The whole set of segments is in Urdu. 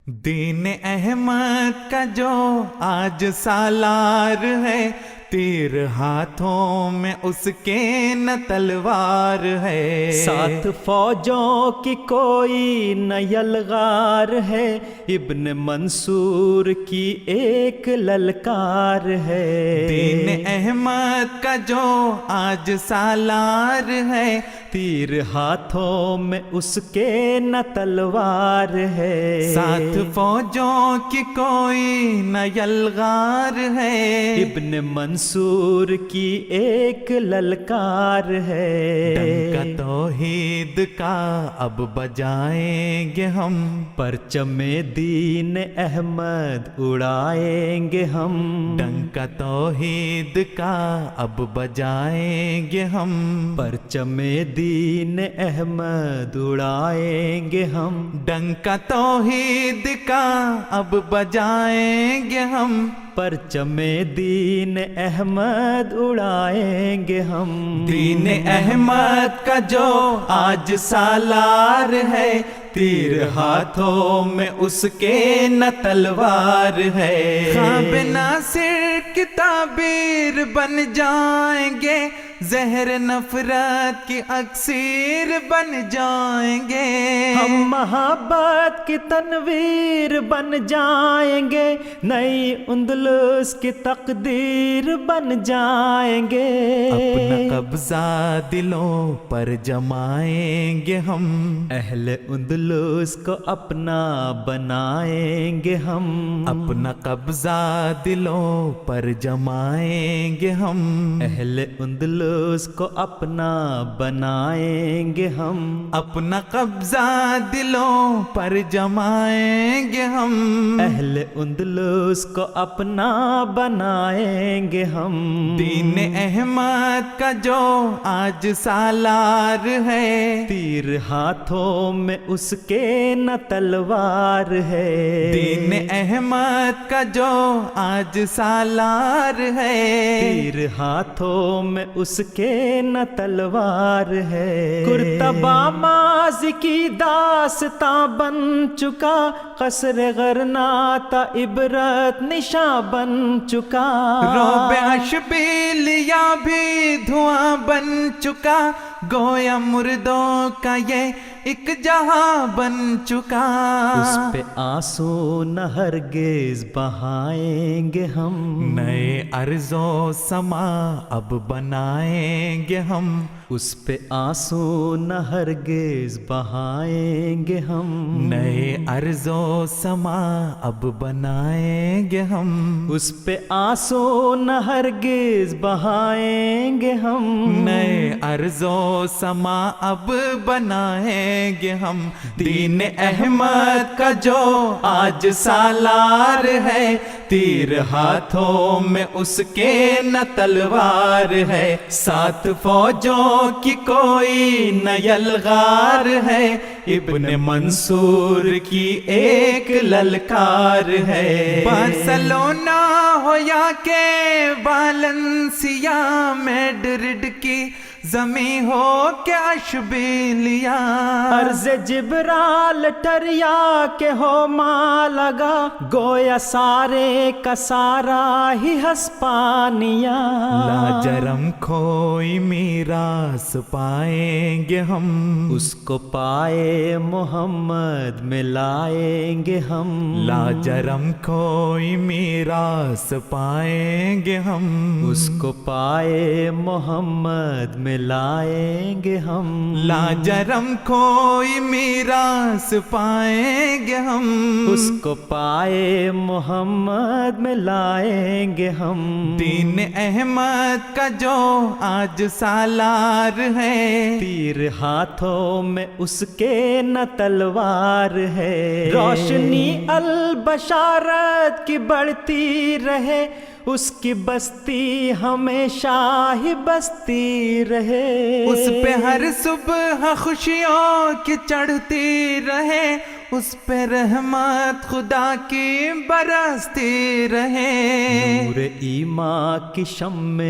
دین احمد کا جو آج سالار ہے، تیر ہاتھوں میں اس کے نہ تلوار ہے۔ ساتھ فوجوں کی کوئی نہ یلغار ہے، ابن منصور کی ایک للکار ہے۔ دین احمد کا جو آج سالار ہے، تیر ہاتھوں میں اس کے نہ تلوار ہے۔ ساتھ فوجوں کی کوئی نہ یلغار ہے، ابن منصور کی ایک للکار ہے۔ ڈنکا توحید کا اب بجائیں گے ہم، پرچم دین احمد اڑائیں گے ہم۔ ڈنکا توحید کا اب بجائیں گے ہم، پرچم دین احمد اڑائیں گے ہم۔ ڈنکا توحید کا اب بجائیں گے ہم، پرچم دین احمد اڑائیں گے ہم۔ دین احمد کا جو آج سالار ہے، تیر ہاتھوں میں اس کے نہ تلوار ہے۔ خواب ناصر کی تعبیر بن جائیں گے، زہر نفرت کی اکسیر بن جائیں گے۔ ہم محبت کی تنویر بن جائیں گے، نئی اندلس کی تقدیر بن جائیں گے۔ اپنا قبضہ دلوں پر جمائیں گے ہم، اہل اندلس کو اپنا بنائیں گے ہم۔ اپنا قبضہ دلوں پر جمائیں گے ہم، اہل اندلس کو اپنا بنائیں گے ہم۔ اپنا قبضہ دلوں پر جمائیں گے ہم، اہل اندلس کو اپنا بنائیں گے ہم۔ دین احمد کا جو آج سالار ہے، تیر ہاتھوں میں اس کے نہ تلوار ہے۔ دین احمد کا جو آج سالار ہے، تیر ہاتھوں میں اس کے نہ تلوار ہے۔ کرتبہ ماضی کی داستاں بن چکا، قصر غرناطہ عبرت نشاں بن چکا۔ روب اشبیلیہ بھی دھواں بن چکا، گویا مردوں کا یہ ایک جہاں بن چکا۔ اس پہ آنسو نہ ہرگز بہائیں گے ہم، نئے ارض و سما اب بنائیں گے ہم، اس پہ آنسو نہ ہرگز بہائیں گے ہم۔ نئے ارض و سما اب بنائیں گے ہم، اس پہ آنسو نہ ہرگز بہائیں گے ہم۔ نئے ارض و سما اب بنائیں گے ہم۔ دین احمد کا جو آج سالار ہے، تیر ہاتھوں میں اس کے نہ تلوار ہے۔ ساتھ فوجوں کی کوئی نہ یلغار ہے، ابن منصور کی ایک للکار ہے۔ بارسلونا ہو یا کہ والنسیا، میڈرڈ کی زمین ہو کہ اشبیلیہ، عرض جبرالٹر یا کہ ہو مالاگا، گویا سارے کا سارا ہی ہسپانیہ۔ لاجرم کھوئی میراث پائیں گے ہم، اس کو پائے محمد میں لائیں گے ہم۔ لاجرم کھوئی میراث پائیں گے ہم، اس کو پائے محمد میں لائیں گے ہم۔ لاجرم کوئی میراث پائیں گے ہم، اس کو پائے محمد میں لائیں گے ہم۔ دین احمد کا جو آج سالار ہے، تیر ہاتھوں میں اس کے نہ تلوار ہے۔ روشنی البشارت کی بڑھتی رہے، اس کی بستی ہمیشہ ہی بستی رہے۔ اس پہ ہر صبح خوشیوں کی چڑھتی رہے، اس پہ رحمت خدا کی برستی رہے. نور ایمان کی شمع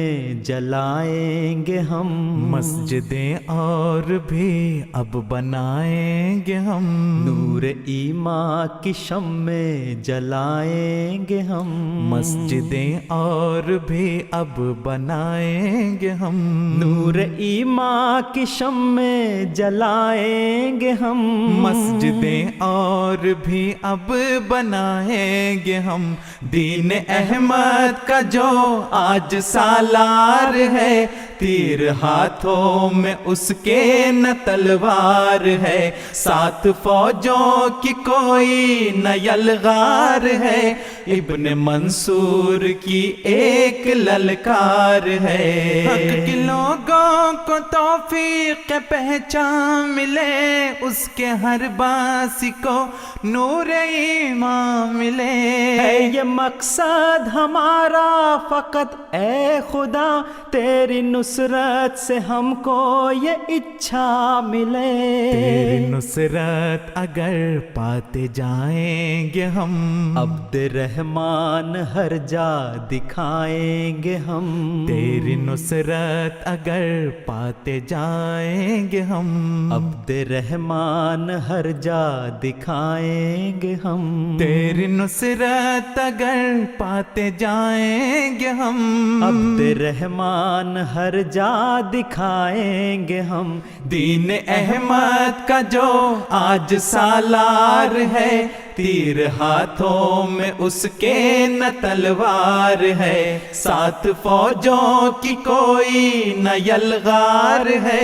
جلائیں گے ہم، مسجدیں اور بھی اب بنائیں گے ہم. نور ایمان کی شمع جلائیں گے ہم، مسجدیں اور بھی اب بنائیں گے ہم. نور ایمان کی شمع جلائیں گے ہم، مسجدیں اور بھی اب بنائیں گے ہم. دین احمد کا جو آج سالار ہے، تیر ہاتھوں میں اس کے نہ تلوار ہے. 7 فوجوں کی کوئی نہ یلغار ہے، ابن منصور کی ایک للکار ہے. حق کے لوگوں کو توفیق پہچان ملے، اس کے ہر باسی کو نور ایمان ملے. ہے یہ مقصد ہمارا فقط اے خدا، تیری نصرت سے ہم کو یہ اچھا ملے. تیری نصرت اگر پاتے جائیں گے ہم، عبد رحمان ہر جا دکھائیں گے ہم. تیری نصرت اگر پاتے جائیں گے ہم، عبد رحمان ہر جا دکھائیں گے ہم. تیری نصرت اگر پاتے جائیں گے ہم، عبد رحمان ہر جا دکھائیں گے ہم. دین احمد کا جو آج سالار ہے، تیر ہاتھوں میں اس کے نہ تلوار ہے. 7 فوجوں کی کوئی نہ یلغار ہے،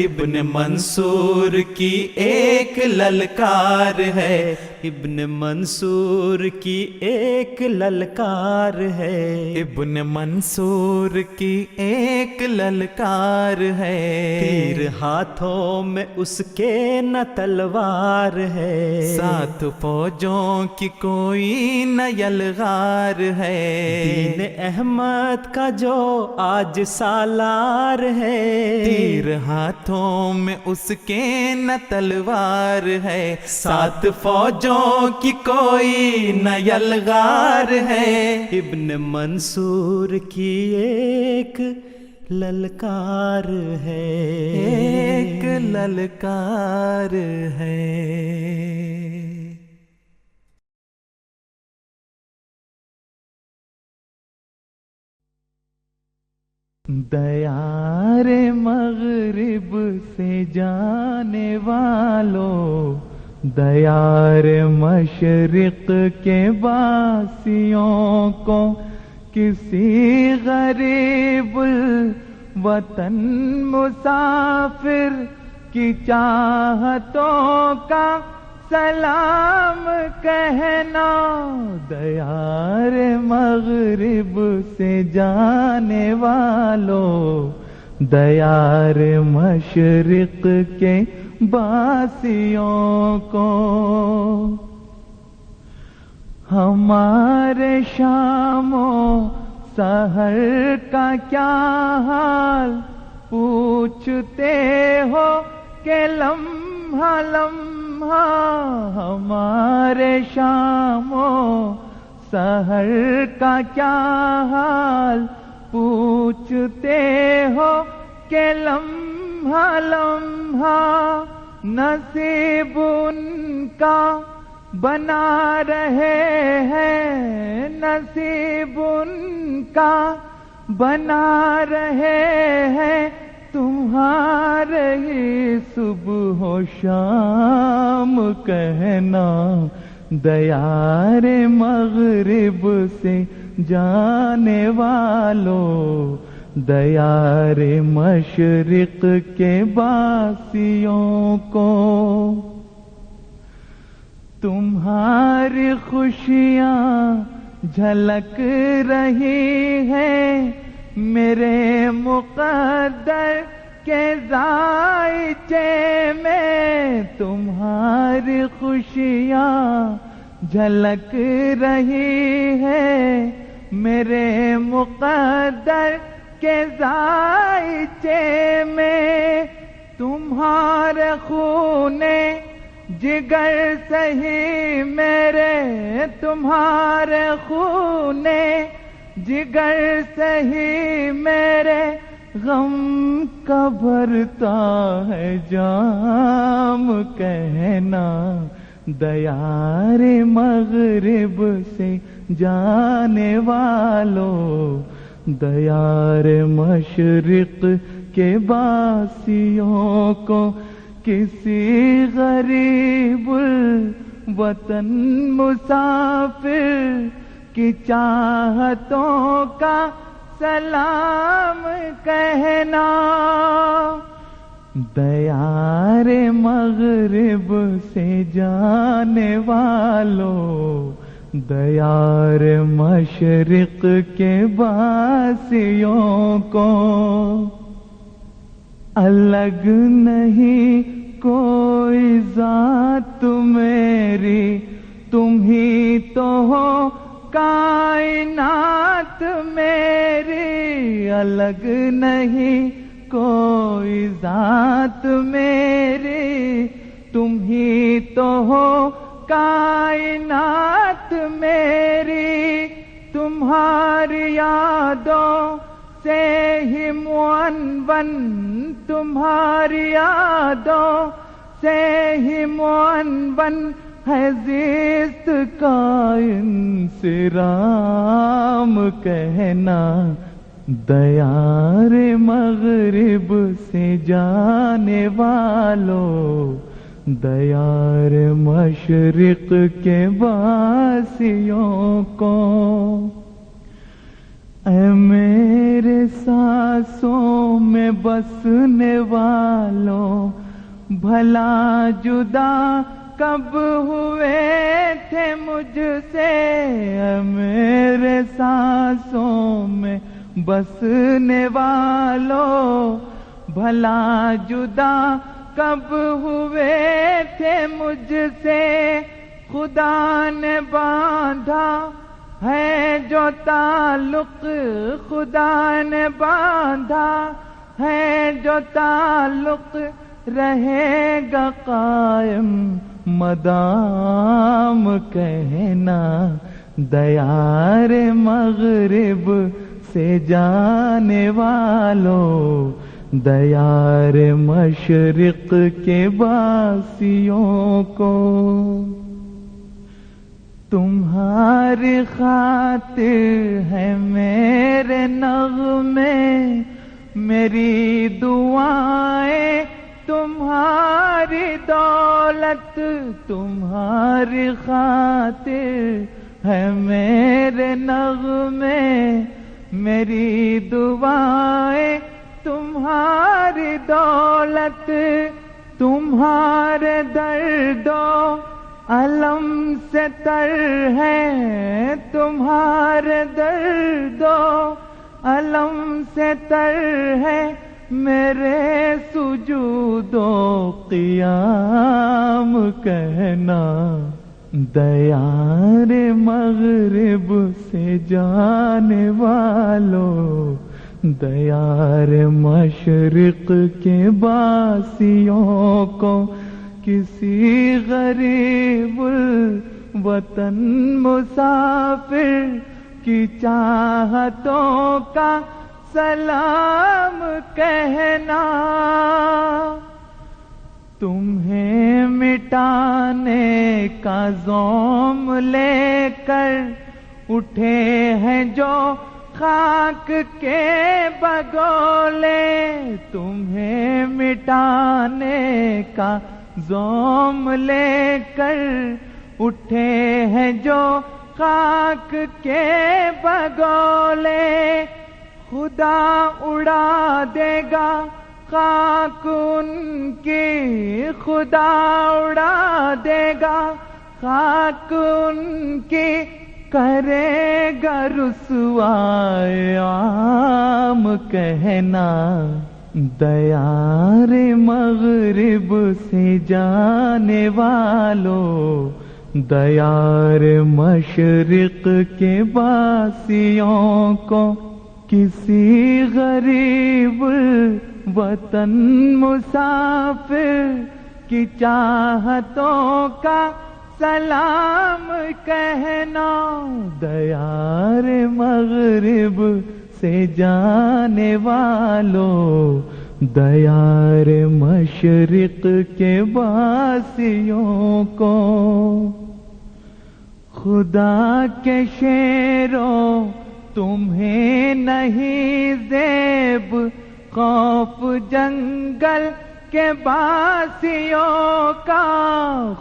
ابن منصور کی ایک للکار ہے. ابن منصور کی ایک للکار ہے. ابن منصور کی ایک للکار ہے. تیر ہاتھوں میں اس کے نہ تلوار ہے. 7 فوجوں کی کوئی نہ یلغار ہے. دین احمد کا جو آج سالار ہے، تیر ہاتھوں میں اس کے نہ تلوار ہے. 7 فوجوں کی کوئی نہ یلغار ہے. ابن منصور کی ایک للکار ہے. ایک للکار ہے. دیار مغرب سے جانے والوں، دیار مشرق کے باسیوں کو، کسی غریب وطن مسافر کی چاہتوں کا سلام کہنا. دیار مغرب سے جانے والوں، دیار مشرق کے باسیوں کو، ہمارے شام و سحر کا کیا حال پوچھتے ہو کہ لمحہ لمحہ. ہمارے شام و سحر کا کیا حال پوچھتے ہو کہ لمحہ لمحہ. نصیب ان کا بنا رہے ہیں، نصیب ان کا بنا رہے ہیں، تمہارے ہی صبح و شام کہنا. دیار مغرب سے جانے والوں، دیار مشرق کے باسیوں کو، تمہاری خوشیاں جھلک رہی ہیں میرے مقدر کے ذائچے میں. تمہاری خوشیاں جھلک رہی ہے میرے مقدر کے ذائچے میں. تمہارے خون جگر سہی میرے تمہارے خون، جگر سہی میرے غم کا بھرتا ہے جام، کہنا دیار مغرب سے جانے والوں، دیار مشرق کے باسیوں کو کسی غریب الوطن مسافر کی چاہتوں کا سلام کہنا، دیار مغرب سے جانے والوں، دیار مشرق کے باسیوں کو الگ نہیں کوئی ذات میری، تم ہی تو ہو کائنات میری، الگ نہیں کوئی ذات میری، تم ہی تو ہو کائنات میری، تمہاری یادوں سے ہی معنون، تمہاری یادوں سے ہی معنون ہے زیست کا انصرام، کہنا دیار مغرب سے جانے والوں، دیار مشرق کے باسیوں کو اے میرے سانسوں میں بسنے والوں، بھلا جدا کب ہوئے تھے مجھ سے، اے میرے سانسوں میں بسنے والوں، بھلا جدا کب ہوئے تھے مجھ سے، خدا نے باندھا ہے جو تعلق، خدا نے باندھا ہے جو تعلق، رہے گا قائم مدام، کہنا دیار مغرب سے جانے والوں، دیار مشرق کے باسیوں کو تمہاری خاطر ہے میرے نغمے، میری دعائیں تمہاری دولت، تمہاری خاطر ہے میرے نغمے، میری دعائیں تمہاری دولت، تمہارے درد و علم سے تر ہے، تمہارے درد و علم سے تر ہے میرے سجود و قیام، کہنا دیار مغرب سے جانے والوں، دیار مشرق کے باسیوں کو کسی غریب الوطن مسافر کی چاہتوں کا سلام کہنا، تمہیں مٹانے کا زوم لے کر اٹھے ہیں جو خاک کے بگولے، تمہیں مٹانے کا زوم لے کر اٹھے ہیں جو خاک کے بگولے، خدا اڑا دے گا خاک ان کی، خدا اڑا دے گا خاک ان کی، کرے گا رسوائے عام، کہنا دیار مغرب سے جانے والوں، دیار مشرق کے باسیوں کو کسی غریب وطن مسافر کی چاہتوں کا سلام کہنا، دیار مغرب سے جانے والوں، دیار مشرق کے باسیوں کو، خدا کے شیروں تمہیں نہیں زیب خوف جنگل کے باسیوں کا،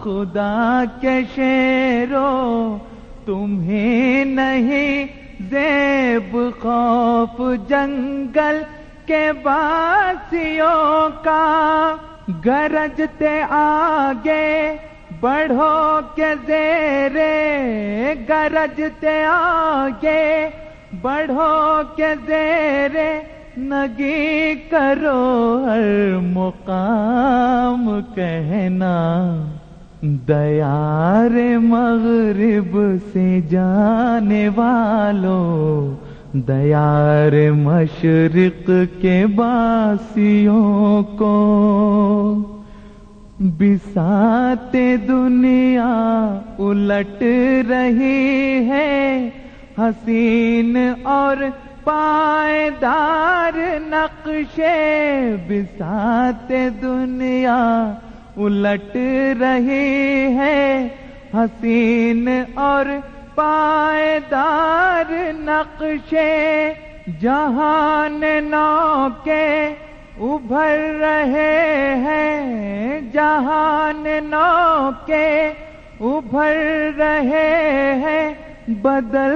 خدا کے شیروں تمہیں نہیں زیب خوف جنگل کے باسیوں کا، گرجتے آگے بڑھو کے زیرے، گرجتے آگے بڑھو کے زیرے، نگی کرو ہر مقام کہنا، دیار مغرب سے جانے والوں، دیار مشرق کے باسیوں کو، بساط دنیا الٹ رہی ہے، حسین اور پائیدار نقشے، بساط دنیا الٹ رہی ہے، حسین اور پائیدار نقشے، جہان نو کے ابھر رہے ہیں، جہان نو کے ابھر رہے ہیں، بدل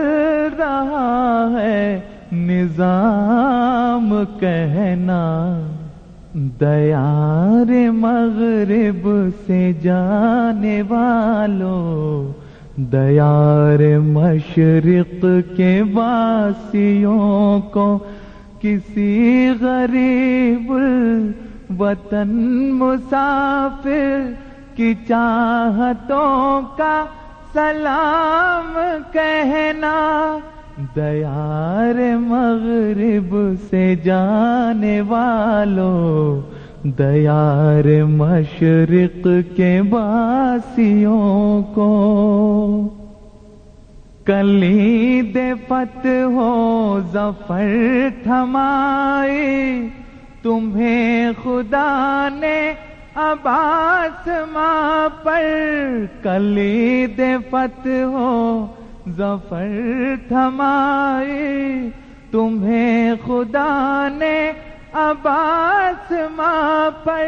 رہا ہے نظام کہنا، دیار مغرب سے جانے والوں، دیار مشرق کے باسیوں کو، کسی غریب الوطن مسافر کی چاہتوں کا سلام کہنا، دیار مغرب سے جانے والوں، دیار مشرق کے باسیوں کو، کلید فتح و ظفر تھمائی تمہیں خدا نے اب آسماں پر، کلید فتح و ظفر تھمائی تمہیں خدا نے اب آسماں پر،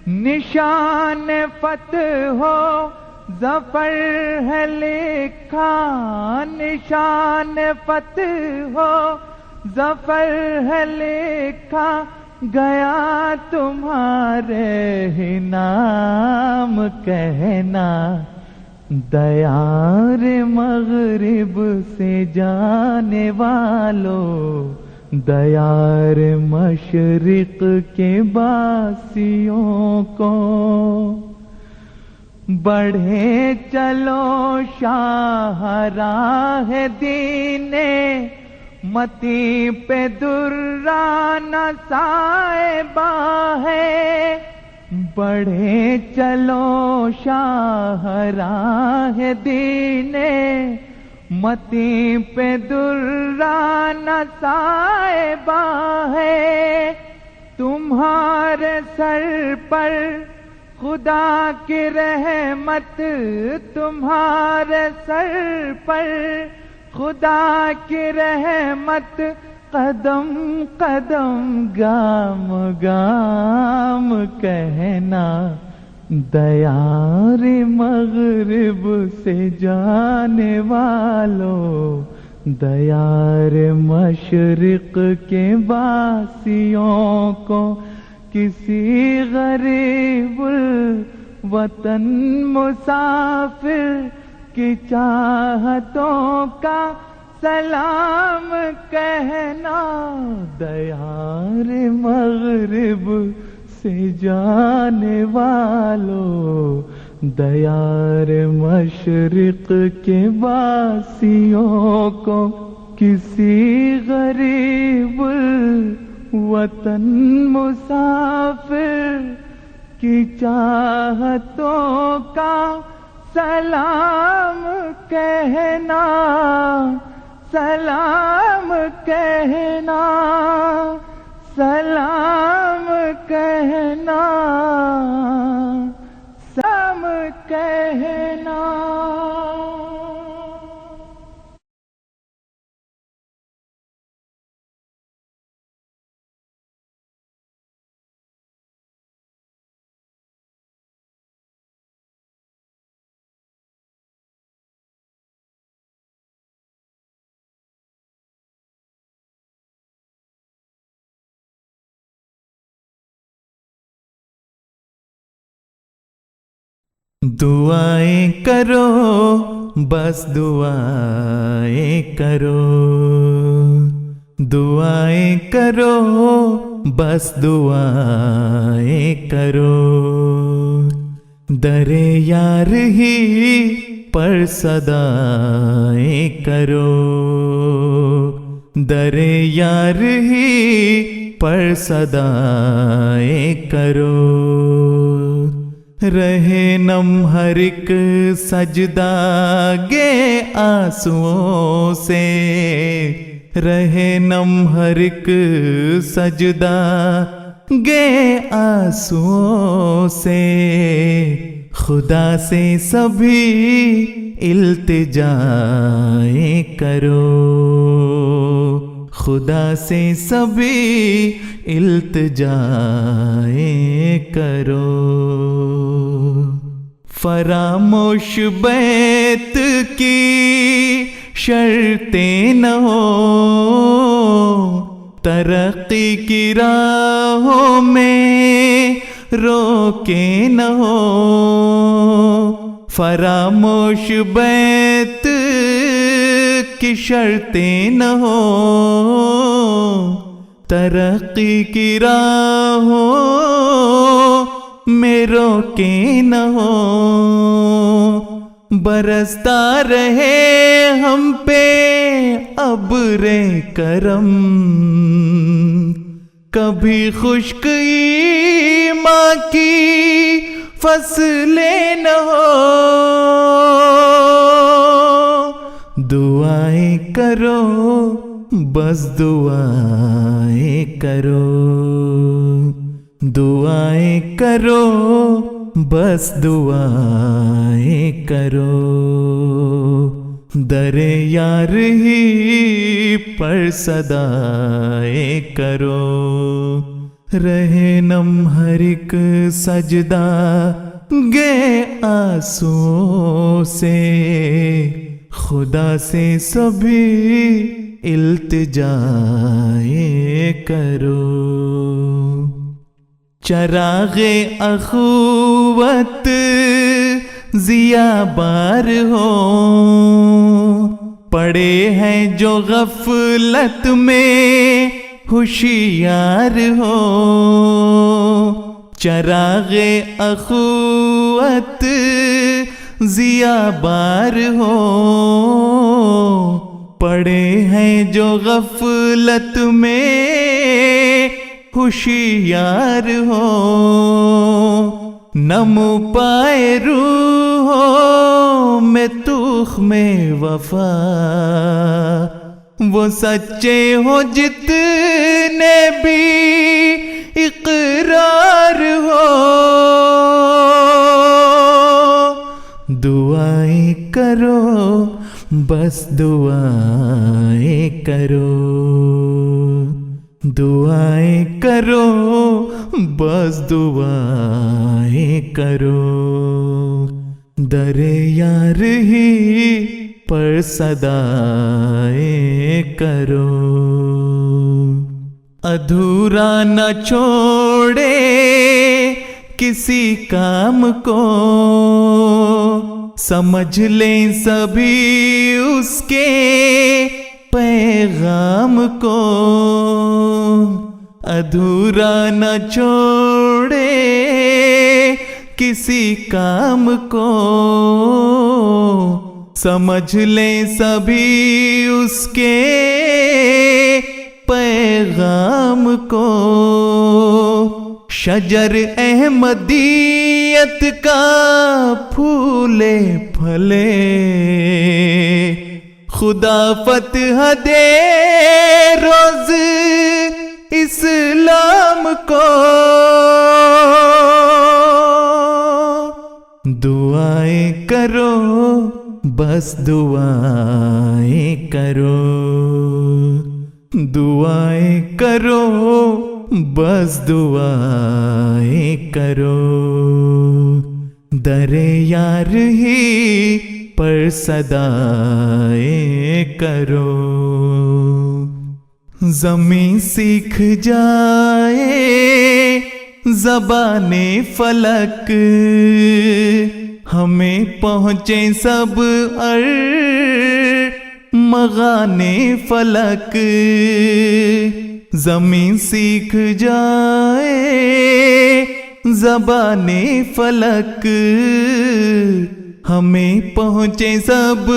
نشان فتح و ظفر ہے لکھا، نشان فتح و ظفر ہے لکھا، گیا تمہارے ہی نام کہنا، دیار مغرب سے جانے والوں، دیار مشرق کے باسیوں کو، بڑھے چلو شاہراہ دین متی پہ درانہ صائبہ ہے، بڑھے چلو شاہراہ دین متی پہ درانہ صائبہ ہے، تمہارے سر پر خدا کی رحمت، تمہارے سر پر خدا کی رحمت، قدم قدم گام گام کہنا، دیار مغرب سے جانے والوں، دیار مشرق کے باسیوں کو، کسی غریب الوطن مسافر کی چاہتوں کا سلام کہنا، دیار مغرب سے جانے والوں، دیار مشرق کے باسیوں کو، کسی غریب وطن مسافر کی چاہتوں کا سلام کہنا، سلام کہنا، سلام کہنا، سلام کہنا۔ دعائیں کرو بس دعائیں کرو، دعائیں کرو بس دعائیں کرو، در یار ہی پر صدائیں کرو، در یار ہی پر صدائیں کرو، رہے نم ہر ایک سجدہ گے آنسوؤں سے، رہے نم ہر ایک سجدہ گے آنسوؤں سے، خدا سے سبھی التجائیں کرو، خدا سے سبھی التجائیں کرو، فراموش بیت کی شرطیں نہ ہو، ترقی کی راہوں میں روکے نہ ہو، فراموش بیت کی شرطیں نہ ہو، ترقی کی راہوں میں روکے نہ ہو، برستا رہے ہم پہ ابر کرم، کبھی خشک ایماں کی فصلیں نہ ہو، دعائیں کرو بس دعائیں کرو، دعائیں کرو بس دعائیں کرو، در یار ہی پر صدائیں کرو، رہے نم ہر ایک سجدہ گے آنسوؤں سے، خدا سے سبھی التجائیں کرو، چراغ اخوت ضیا بار ہو، پڑے ہیں جو غفلت میں ہوشیار ہو، چراغ اخوت ضیا بار ہو، پڑے ہیں جو غفلت میں ہوشیار ہو، نم پائے روحوں میں تخم وفا، وہ سچے ہو جتنے بھی اقرار ہو، دعائیں کرو بس دعائیں کرو، دعائیں کرو بس دعائیں کرو، در یار ہی پر صدائیں کرو، ادھورا نہ چھوڑے کسی کام کو، سمجھ لیں سبھی اس کے پیغام کو، ادھورا نہ چھوڑے کسی کام کو، سمجھ لیں سبھی اس کے پیغام کو، شجر احمدیت کا پھولے پھلے، خدا فتح دے روز اسلام کو، دعائیں کرو بس دعائیں کرو، دعائیں کرو بس دعائیں کرو، در یار ہی پر صدائیں کرو، زمین سیکھ جائے زبان فلک، ہمیں پہنچے سب مغان فلک، زمین سیکھ جائے زبان فلک، ہمیں پہنچے سب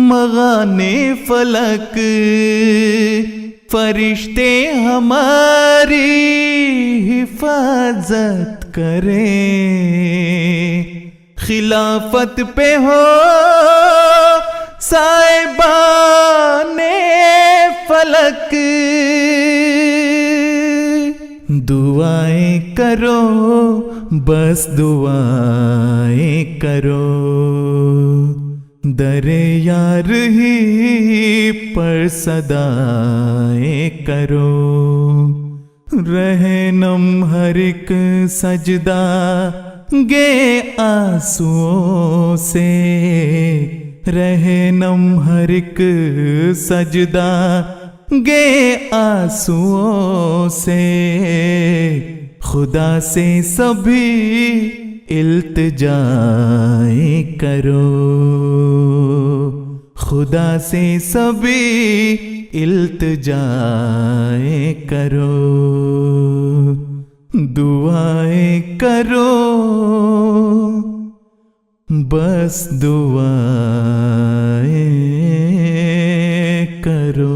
مغان فلک، فرشتے ہماری حفاظت کریں، خلافت پہ ہو صاحبان فلک، دعائیں کرو بس دعائیں کرو، در یار ہی پر صدائیں کرو، رہنم ہر ایک سجدہ گے آنسوؤں سے، رہنم ہر ایک سجدہ گے آنسوؤں سے، خدا سے سبھی التجائیں کرو، خدا سے سبھی التجائیں کرو، دعائیں کرو بس دعائیں کرو۔